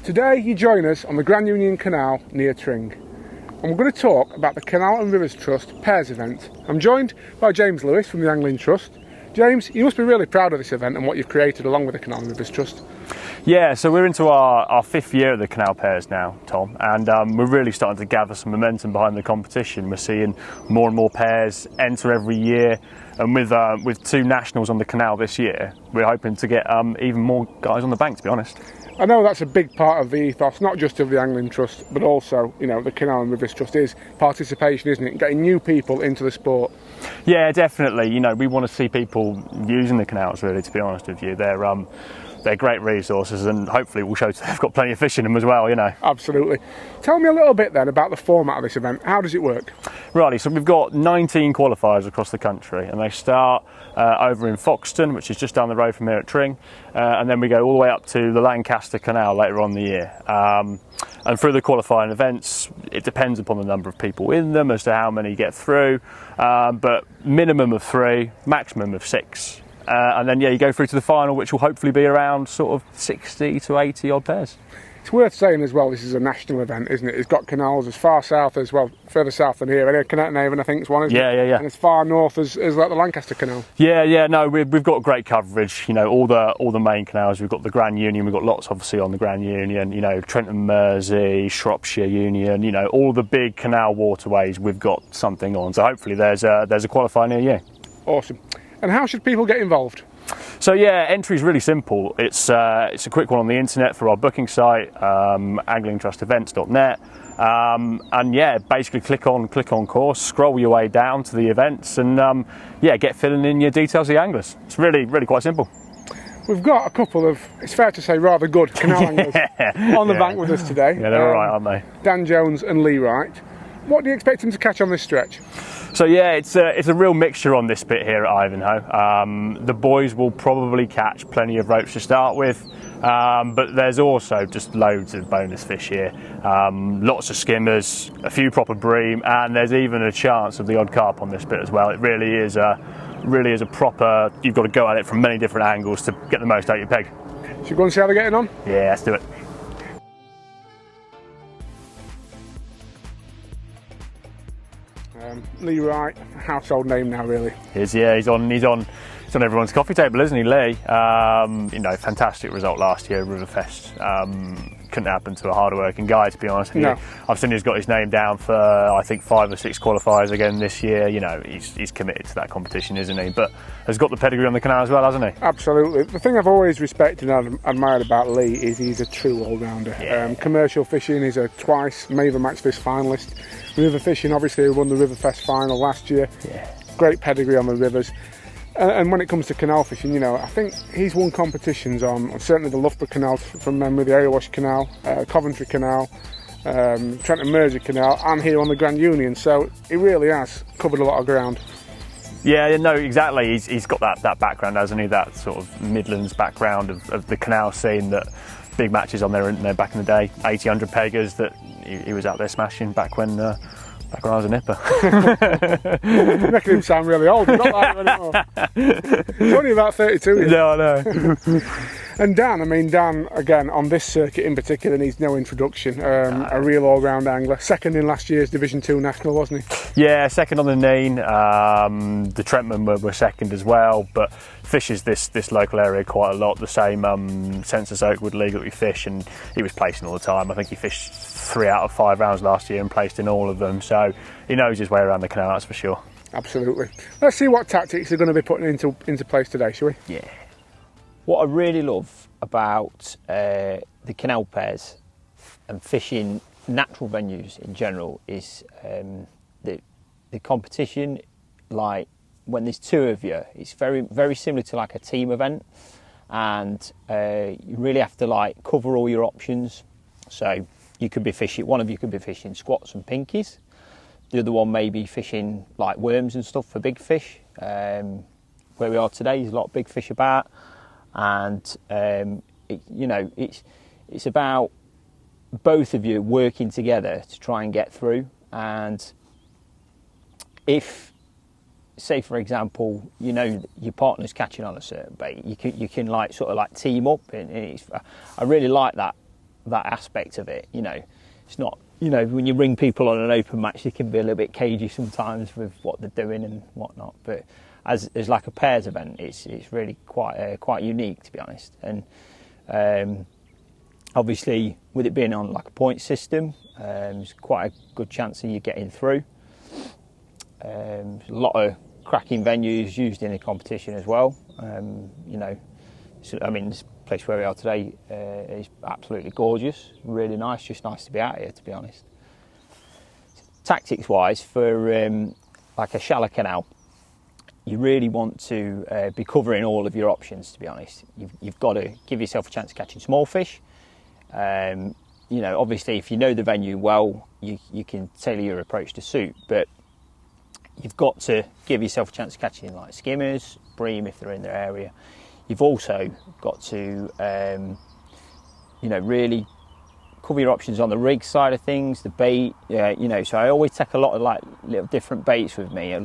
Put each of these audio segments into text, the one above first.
Today you join us on the Grand Union Canal near Tring, and we're going to talk about the Canal and Rivers Trust Pairs event. I'm joined by James Lewis from the Angling Trust. James, you must be really proud of this event and what you've created along with the Canal and Rivers Trust. Yeah, so we're into our fifth year of the Canal Pairs now, Tom, and we're really starting to gather some momentum behind the competition. We're seeing more and more pairs enter every year, and with two nationals on the canal this year, we're hoping to get even more guys on the bank, to be honest. I know that's a big part of the ethos, not just of the Angling Trust, but also, you know, the Canal and Rivers Trust is participation, isn't it? Getting new people into the sport. Yeah, definitely. You know, we want to see people using the canals, really, to be honest with you. They're great resources, and hopefully we'll show they've got plenty of fish in them as well, you know. Absolutely. Tell me a little bit then about the format of this event. How does it work? Righty, so we've got 19 qualifiers across the country, and they start over in Foxton, which is just down the road from here at Tring, and then we go all the way up to the Lancaster Canal later on in the year. And through the qualifying events, it depends upon the number of people in them as to how many get through, but minimum of 3, maximum of 6. And then, yeah, you go through to the final, which will hopefully be around sort of 60 to 80 odd pairs. It's worth saying as well, this is a national event, isn't it? It's got canals as far south as, well, further south than here. Connectnaven, I think, is one, isn't it? Yeah. And as far north as like the Lancaster Canal. Yeah, no, we've got great coverage. You know, all the main canals. We've got the Grand Union. We've got lots, obviously, on the Grand Union. You know, Trent and Mersey, Shropshire Union. You know, all the big canal waterways. We've got something on. So hopefully, there's a qualifier near you. Awesome. And how should people get involved? So yeah, entry is really simple. It's a quick one on the internet for our booking site, anglingtrustevents.net, and yeah, basically click on course, scroll your way down to the events, and yeah, get filling in your details of the anglers. It's really quite simple. We've got a couple of, it's fair to say, rather good canal anglers on the bank with us today. Yeah, they're all right, aren't they? Dan Jones and Lee Wright. What do you expect them to catch on this stretch? So yeah, it's a real mixture on this bit here at Ivanhoe. The boys will probably catch plenty of ropes to start with, but there's also just loads of bonus fish here. Lots of skimmers, a few proper bream, and there's even a chance of the odd carp on this bit as well. It really is a proper, you've got to go at it from many different angles to get the most out of your peg. Should we go and see how they're getting on? Yeah, let's do it. Lee Wright, household name now, really. He's on everyone's coffee table, isn't he, Lee? You know, fantastic result last year at Riverfest. Couldn't happen to a harder working guy, to be honest with you. I've seen he's got his name down for, I think, 5 or 6 qualifiers again this year. You know, he's committed to that competition, isn't he? But has got the pedigree on the canal as well, hasn't he? Absolutely. The thing I've always respected and admired about Lee is he's a true all-rounder. Yeah. Commercial fishing, he's a twice Maver Match Fish finalist. River fishing, obviously, he won the Riverfest final last year. Yeah. Great pedigree on the rivers. And when it comes to canal fishing, you know, I think he's won competitions on certainly the Loughborough Canal from memory, the Erewash Canal, Coventry Canal, Trent and Mersey Canal, and here on the Grand Union. So he really has covered a lot of ground. Yeah, no, exactly. He's got that background, hasn't he? That sort of Midlands background of the canal scene, that big matches on there back in the day, 80, 100 peggers that he was out there smashing back when I was a nipper. Making him sound really old, not like him anymore. He's only about 32. No, I know. And Dan, again, on this circuit in particular, needs no introduction. A real all-round angler. Second in last year's Division 2 National, wasn't he? Yeah, second on the Neen. The Trentmen were second as well, but fishes this local area quite a lot. The same Census Oakwood League that we fish, and he was placing all the time. I think he fished 3 out of 5 rounds last year and placed in all of them, so he knows his way around the canal, that's for sure. Absolutely. Let's see what tactics they're going to be putting into place today, shall we? Yeah. What I really love about the canal pairs and fishing natural venues in general is the competition. Like when there's two of you, it's very similar to like a team event, and you really have to like cover all your options. So you could be fishing, one of you could be fishing squats and pinkies, the other one may be fishing like worms and stuff for big fish. Where we are today, there's a lot of big fish about, and it's about both of you working together to try and get through. And if, say for example, your partner's catching on a certain bait, you can like sort of like team up, and I really like that aspect of it. It's not, when you ring people on an open match, they can be a little bit cagey sometimes with what they're doing and whatnot. But as like a pairs event, it's really quite unique, to be honest. And obviously, with it being on like a point system, there's quite a good chance of you getting through. A lot of cracking venues used in the competition as well. This place where we are today is absolutely gorgeous, really nice, just nice to be out here, to be honest. Tactics wise, for like a shallow canal, you really want to be covering all of your options, to be honest. You've got to give yourself a chance of catching small fish. Obviously if you know the venue well, you can tailor your approach to suit, but you've got to give yourself a chance of catching like skimmers, bream if they're in their area. You've also got to, really cover your options on the rig side of things, the bait. So I always take a lot of like little different baits with me.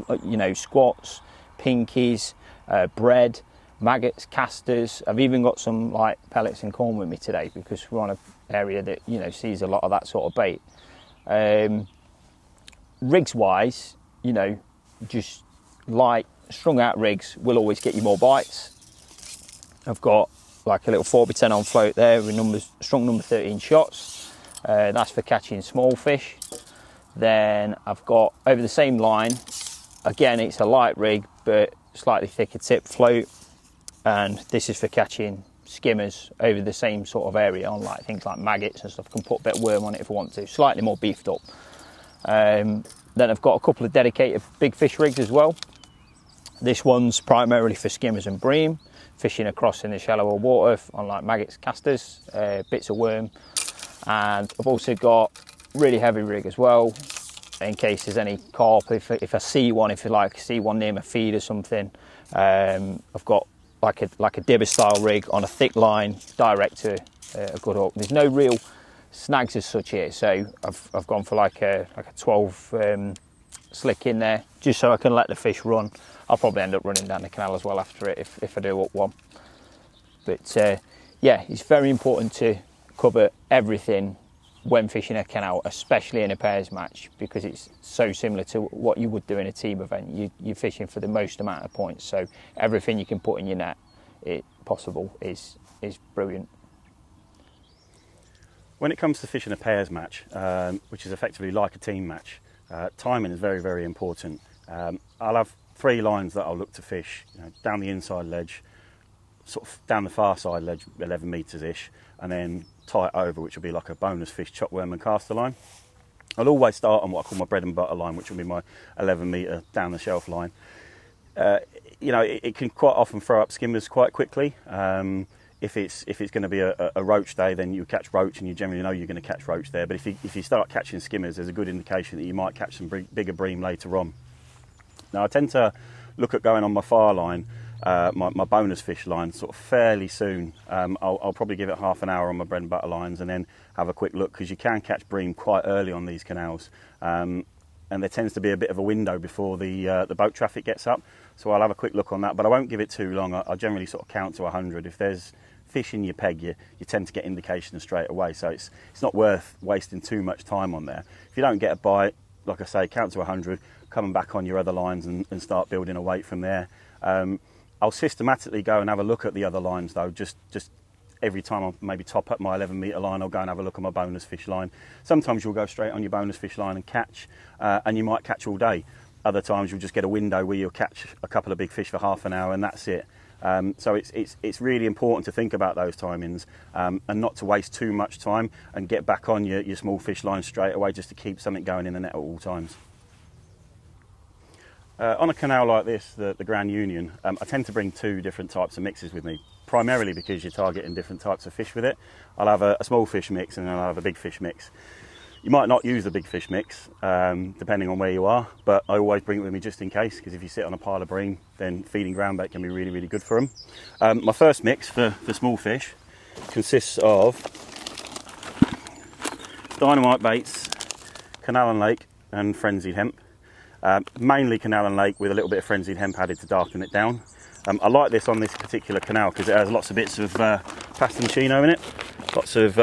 Squats, pinkies, bread, maggots, casters. I've even got some like pellets and corn with me today because we're on an area that sees a lot of that sort of bait. Rigs wise, just light, strung out rigs will always get you more bites. I've got like a little 4x10 on float there with strung number 13 shots. That's for catching small fish. Then I've got over the same line, again it's a light rig but slightly thicker tip float, and this is for catching skimmers over the same sort of area on like things like maggots and stuff. I can put a bit of worm on it if I want to, slightly more beefed up. Then I've got a couple of dedicated big fish rigs as well. This one's primarily for skimmers and bream, fishing across in the shallower water on like maggots, casters, bits of worm. And I've also got really heavy rig as well, in case there's any carp. If I see one, see one near my feed or something, I've got like a dibber style rig on a thick line, direct to a good hook. There's no real snags as such here, so I've gone for like a 12 slick in there, just so I can let the fish run. I'll probably end up running down the canal as well after it if I do up one. But it's very important to cover everything when fishing a canal, especially in a pairs match, because it's so similar to what you would do in a team event. You're fishing for the most amount of points, so everything you can put in your net possible is brilliant. When it comes to fishing a pairs match, which is effectively like a team match, timing is very, very important. I'll have 3 lines that I'll look to fish, down the inside ledge, sort of down the far side ledge, 11 metres ish, and then tie it over, which will be like a bonus fish, chop worm and caster line. I'll always start on what I call my bread and butter line, which will be my 11 metre down the shelf line. It can quite often throw up skimmers quite quickly. If it's going to be a roach day, then you catch roach, and you generally know you're going to catch roach there. But if you start catching skimmers, there's a good indication that you might catch some bigger bream later on. Now I tend to look at going on my far line, my bonus fish line, sort of fairly soon. I'll probably give it half an hour on my bread and butter lines, and then have a quick look, because you can catch bream quite early on these canals, and there tends to be a bit of a window before the boat traffic gets up. So I'll have a quick look on that, but I won't give it too long. I generally sort of count to 100. If there's fish in your peg, you tend to get indications straight away, so it's not worth wasting too much time on there. If you don't get a bite, like I say, count to 100, come back on your other lines and start building a weight from there. I'll systematically go and have a look at the other lines though, just every time I maybe top up my 11 metre line, I'll go and have a look at my bonus fish line. Sometimes you'll go straight on your bonus fish line and catch, and you might catch all day. Other times you'll just get a window where you'll catch a couple of big fish for half an hour, and that's it. So it's really important to think about those timings and not to waste too much time and get back on your small fish line straight away, just to keep something going in the net at all times. On a canal like this, the Grand Union, I tend to bring 2 different types of mixes with me, primarily because you're targeting different types of fish with it. I'll have a small fish mix and then I'll have a big fish mix. You might not use the big fish mix, depending on where you are, but I always bring it with me just in case, because if you sit on a pile of bream, then feeding ground bait can be really, really good for them. My first mix for small fish consists of dynamite baits, canal and lake, and frenzied hemp. Mainly canal and lake with a little bit of frenzied hemp added to darken it down. I like this on this particular canal because it has lots of bits of pastoncino in it, lots of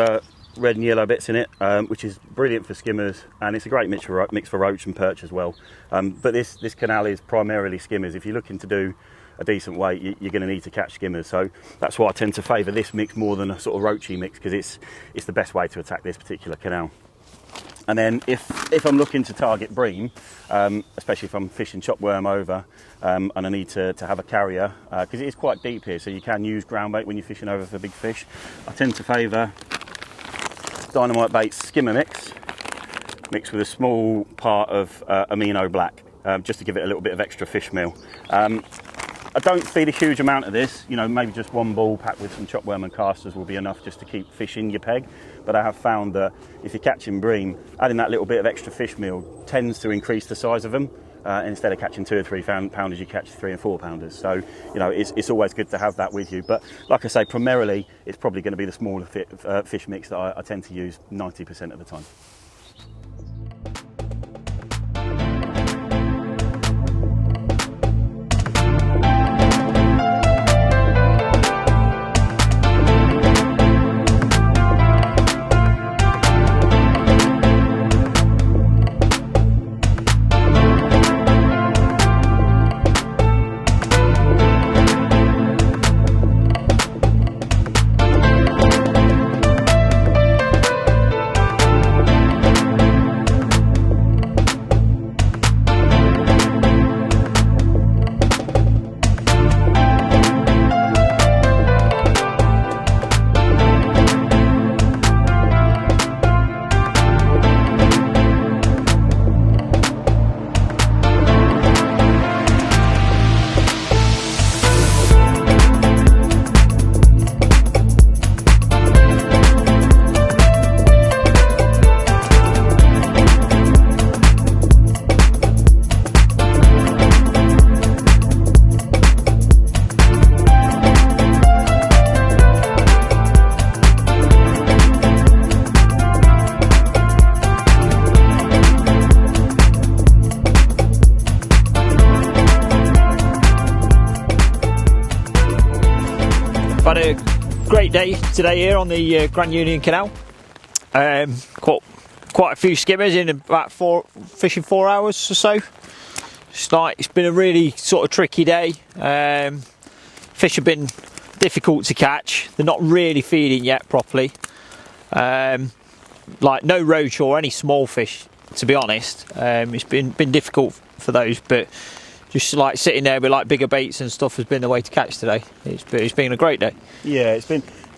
red and yellow bits in it, which is brilliant for skimmers, and it's a great mix for roach and perch as well. But this canal is primarily skimmers. If you're looking to do a decent weight, you're going to need to catch skimmers, so that's why I tend to favour this mix more than a sort of roachy mix, because it's the best way to attack this particular canal. And then if I'm looking to target bream, especially if I'm fishing chopworm over and I need to have a carrier, because it is quite deep here, so you can use ground bait when you're fishing over for big fish, I tend to favour dynamite baits skimmer mixed with a small part of amino black, just to give it a little bit of extra fish meal. I don't feed a huge amount of this, maybe just 1 ball packed with some chopworm and casters will be enough just to keep fish in your peg. But I have found that if you're catching bream, adding that little bit of extra fish meal tends to increase the size of them. Instead of catching 2 or 3 pounders, you catch 3 and 4 pounders. So, it's always good to have that with you. But like I say, primarily, it's probably going to be the smaller fish mix that I tend to use 90% of the time. I've had a great day today here on the Grand Union Canal. Caught quite a few skimmers in about fishing 4 hours or so. It's been a really sort of tricky day. Fish have been difficult to catch. They're not really feeding yet properly. Like no roach or any small fish, to be honest. It's been difficult for those, but just like sitting there with like bigger baits and stuff has been the way to catch today. It's been a great day. Yeah,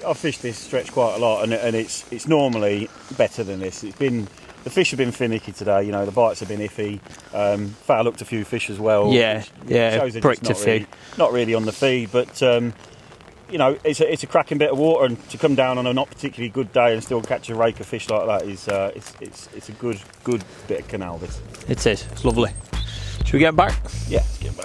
I've fished this stretch quite a lot, and it's normally better than this. The fish have been finicky today. The bites have been iffy. I looked a few fish as well. Yeah, shows pricked a few. Not really on the feed, but it's a cracking bit of water, and to come down on a not particularly good day and still catch a rake of fish like that is it's a good bit of canal. This. It is. It's lovely. Should we get back? Yeah, let's get back.